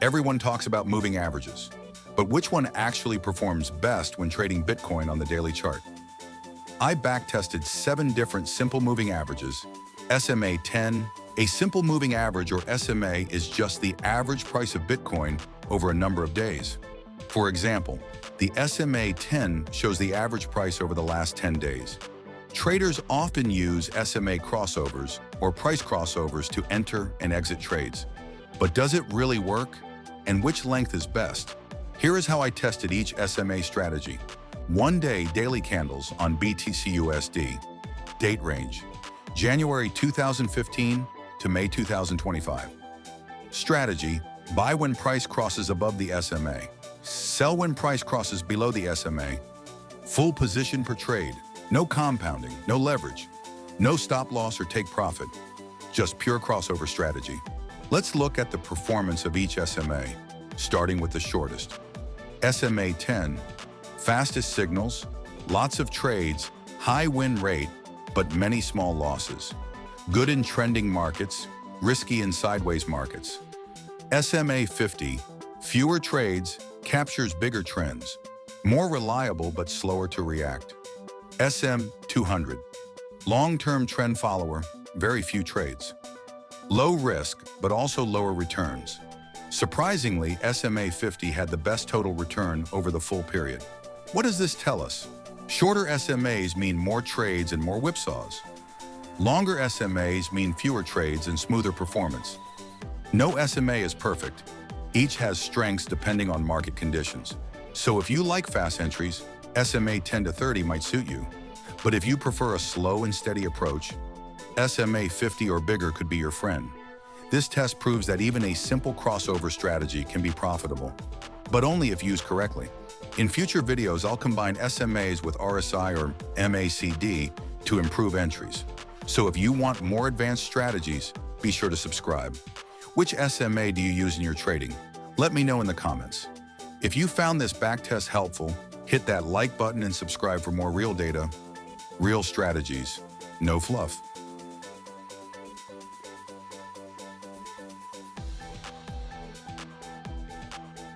Everyone talks about moving averages, but which one actually performs best when trading Bitcoin on the daily chart? I backtested 7 different simple moving averages. SMA 10, a simple moving average or SMA is just the average price of Bitcoin over a number of days. For example, the SMA 10 shows the average price over the last 10 days. Traders often use SMA crossovers or price crossovers to enter and exit trades. But does it really work? And which length is best? Here is how I tested each SMA strategy. 1-day daily candles on BTC/USD. Date range: January 2015 to May 2025. Strategy: buy when price crosses above the SMA. Sell when price crosses below the SMA. Full position per trade. No compounding, no leverage, no stop loss or take profit. Just pure crossover strategy. Let's look at the performance of each SMA, starting with the shortest. SMA 10, fastest signals, lots of trades, high win rate, but many small losses. Good in trending markets, risky in sideways markets. SMA 50, fewer trades, captures bigger trends. More reliable but slower to react. SM 200, long-term trend follower, very few trades. Low risk, but also lower returns. Surprisingly, SMA 50 had the best total return over the full period. What does this tell us? Shorter SMAs mean more trades and more whipsaws. Longer SMAs mean fewer trades and smoother performance. No SMA is perfect. Each has strengths depending on market conditions. So if you like fast entries, SMA 10 to 30 might suit you. But if you prefer a slow and steady approach, SMA 50 or bigger could be your friend. This test proves that even a simple crossover strategy can be profitable, but only if used correctly. In future videos, I'll combine SMAs with RSI or MACD to improve entries. So if you want more advanced strategies, be sure to subscribe. Which SMA do you use in your trading? Let me know in the comments. If you found this backtest helpful, hit that like button and subscribe for more real data, real strategies, no fluff.